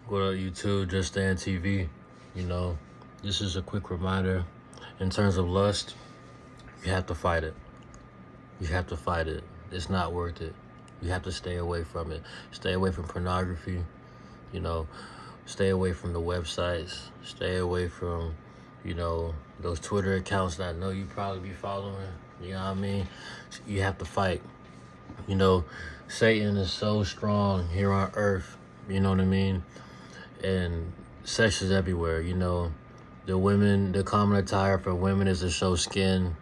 What up, YouTube? Just Stand TV. You know, this is a quick reminder. In terms of lust, you have to fight it. You have to fight it. It's not worth it. You have to stay away from it. Stay away from pornography. You know, stay away from the websites. Stay away from, those Twitter accounts that I know you probably be following. You know what I mean? You have to fight. You know, Satan is so strong here on earth. You know what I mean? And sex is everywhere. The common attire for women is to show skin.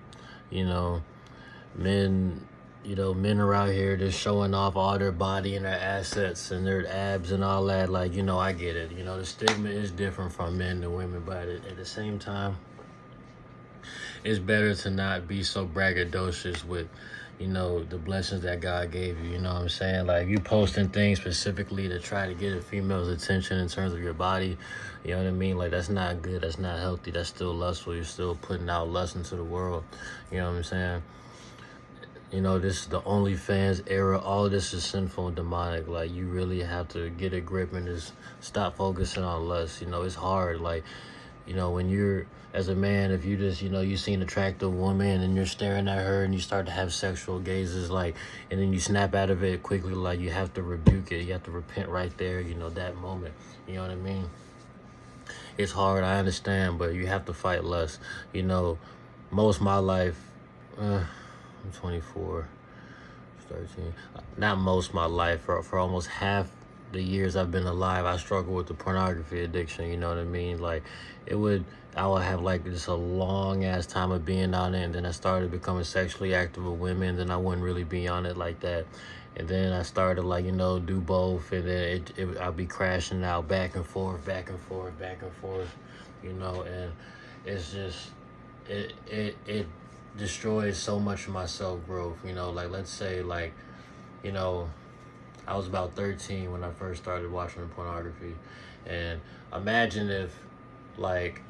you know men men are out here just showing off all their body and their assets and their abs and all that. Like, I get it. The stigma is different from men to women, but at the same time, it's better to not be so braggadocious with the blessings that God gave you. You know what I'm saying? Like, you posting things specifically to try to get a female's attention in terms of your body. You know what I mean? Like, that's not good. That's not healthy. That's still lustful. You're still putting out lust into the world. You know what I'm saying? This is the OnlyFans era. All of this is sinful and demonic. Like, you really have to get a grip and just stop focusing on lust. It's hard. Like, when you're, as a man, if you just, you see an attractive woman and you're staring at her and you start to have sexual gazes, like, and then you snap out of it quickly, like, you have to rebuke it. You have to repent right there, that moment. You know what I mean? It's hard, I understand, but you have to fight lust. Most of my life, I'm 24, 13. Not most of my life, for almost half the years I've been alive, I struggled with the pornography addiction. You know what I mean? Like, I would have like just a long ass time of being on it, and then I started becoming sexually active with women. Then I wouldn't really be on it like that, and then I started do both, and then I'd be crashing out back and forth, back and forth, back and forth, and it's just it destroys so much of my self growth. Like, let's say, like, I was about 13 when I first started watching pornography. And imagine if, like,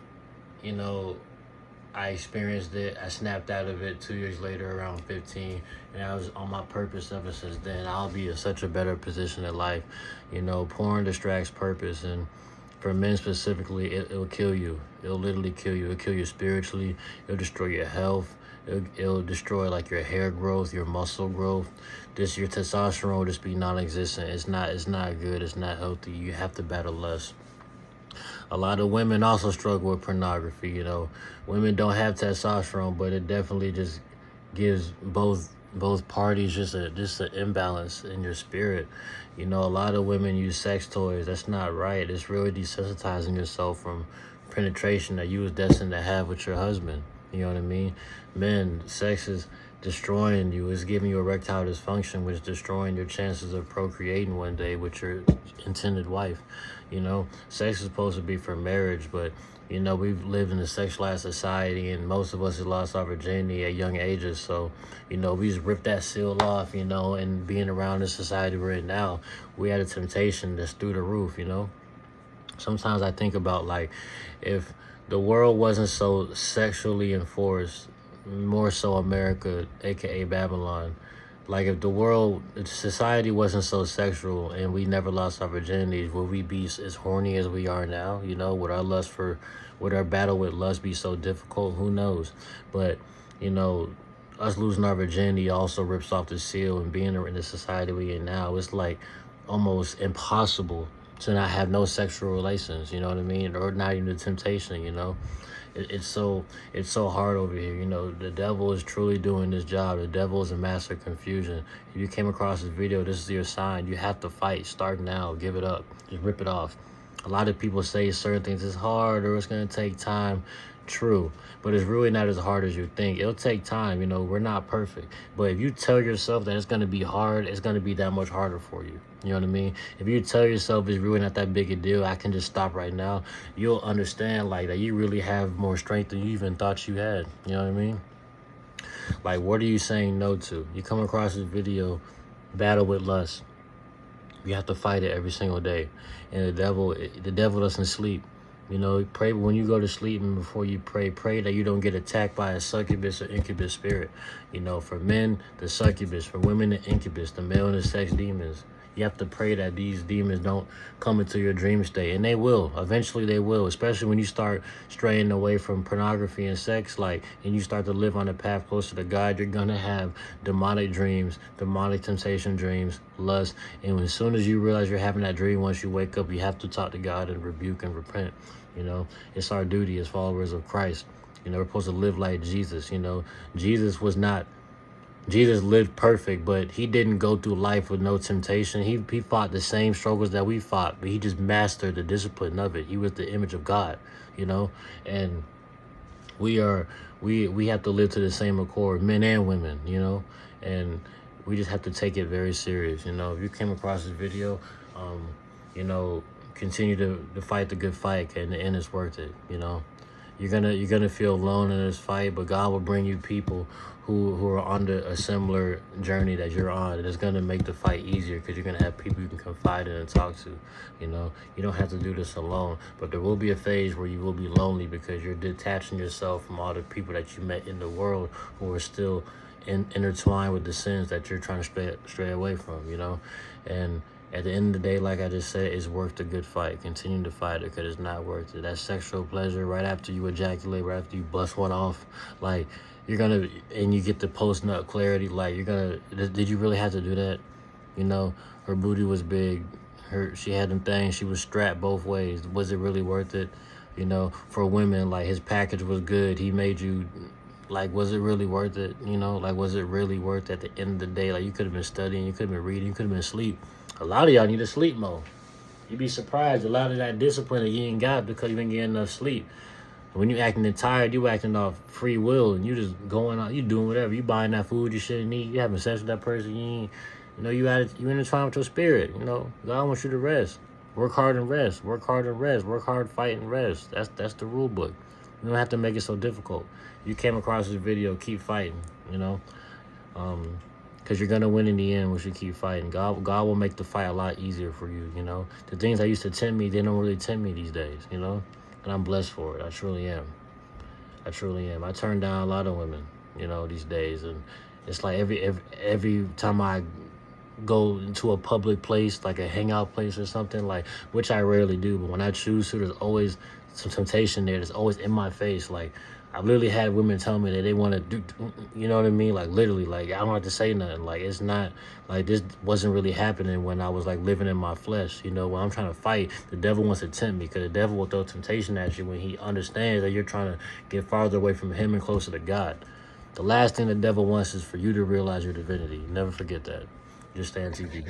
I experienced it, I snapped out of it 2 years later, around 15, and I was on my purpose ever since then. I'll be in such a better position in life. Porn distracts purpose, and for men specifically, it'll kill you. It'll literally kill you. It'll kill you spiritually. It'll destroy your health. It'll destroy, like, your hair growth, your muscle growth. Your testosterone will just be non-existent. It's not good. It's not healthy. You have to battle lust. A lot of women also struggle with pornography. Women don't have testosterone, but it definitely just gives both parties just an imbalance in your spirit. A lot of women use sex toys. That's not right. It's really desensitizing yourself from penetration that you was destined to have with your husband. You know what I mean? Men, sex is destroying you. It's giving you erectile dysfunction, which is destroying your chances of procreating one day with your intended wife. Sex is supposed to be for marriage, but we've lived in a sexualized society, and most of us have lost our virginity at young ages. So, we just ripped that seal off, and being around this society we're in now, we had a temptation that's through the roof. Sometimes I think about, like, if the world wasn't so sexually enforced, more so America, aka Babylon. Like, if society wasn't so sexual and we never lost our virginities, would we be as horny as we are now? Would our battle with lust be so difficult? Who knows? But, us losing our virginity also rips off the seal, and being in the society we in now, it's like almost impossible to not have no sexual relations, you know what I mean? Or not even the temptation, It's so hard over here. The devil is truly doing this job. The devil is a master of confusion. If you came across this video, this is your sign. You have to fight. Start now. Give it up. Just rip it off. A lot of people say certain things is hard or it's going to take time. True, but it's really not as hard as you think. It'll take time. We're not perfect, but if you tell yourself that it's going to be hard, it's going to be that much harder for you. You know what I mean? If you tell yourself it's really not that big a deal, I can just stop right now, you'll understand, like, that you really have more strength than you even thought you had. You know what I mean? Like, what are you saying no to? You come across this video, battle with lust. You have to fight it every single day, and the devil doesn't sleep. Pray when you go to sleep, and before you pray that you don't get attacked by a succubus or incubus spirit. For men, the succubus; for women, the incubus, the male and the sex demons. You have to pray that these demons don't come into your dream state, and they will. Eventually, they will. Especially when you start straying away from pornography and sex, like, and you start to live on the path closer to God. You're gonna have demonic dreams, demonic temptation dreams, lust, and as soon as you realize you're having that dream, once you wake up, you have to talk to God and rebuke and repent. You know, it's our duty as followers of Christ. You know, we're supposed to live like Jesus. You know, Jesus lived perfect, but he didn't go through life with no temptation. He fought the same struggles that we fought, but he just mastered the discipline of it. He was the image of God, you know, and we have to live to the same accord, men and women, you know, and we just have to take it very serious. You know, if you came across this video, you know, continue to fight the good fight, and the end is worth it. You know, you're gonna feel alone in this fight, but God will bring you people who are on a similar journey that you're on, and it's gonna make the fight easier because you're gonna have people you can confide in and talk to. You know, you don't have to do this alone, but there will be a phase where you will be lonely because you're detaching yourself from all the people that you met in the world who are still intertwined with the sins that you're trying to stray away from. You know, and at the end of the day, like I just said, it's worth the good fight. Continue to fight it because it's not worth it. That sexual pleasure right after you ejaculate, right after you bust one off, like, you're gonna, and you get the post-nut clarity, like, you're gonna, did you really have to do that? You know, her booty was big. She had them things. She was strapped both ways. Was it really worth it? You know, for women, like, his package was good. He made you, like, was it really worth it? You know, like, was it really worth it at the end of the day? Like, you could have been studying, you could have been reading, you could have been asleep. A lot of y'all need to sleep more. You'd be surprised. A lot of that discipline that you ain't got because you ain't getting enough sleep. When you acting tired, you acting off free will, and you just going out, you doing whatever. You buying that food you shouldn't eat. You having sex with that person you ain't. You know, you intertwine with your spirit. You know, God wants you to rest. Work hard and rest. Work hard and rest. Work hard, fight and rest. That's the rule book. You don't have to make it so difficult. You came across this video, keep fighting. You know, because you're gonna win in the end once you keep fighting. God will make the fight a lot easier for you. You know, the things that used to tempt me, they don't really tempt me these days. You know. And I'm blessed for it. I truly am. I truly am. I turn down a lot of women, you know, these days. And it's like every time I go into a public place, like a hangout place or something, like, which I rarely do, but when I choose to, there's always some temptation there. That's always in my face. Like, I've literally had women tell me that they want to do, you know what I mean? Like, literally, like, I don't have to say nothing. Like, it's not, like, this wasn't really happening when I was, like, living in my flesh. You know, when I'm trying to fight, the devil wants to tempt me, because the devil will throw temptation at you when he understands that you're trying to get farther away from him and closer to God. The last thing the devil wants is for you to realize your divinity. Never forget that. Just stay on TV.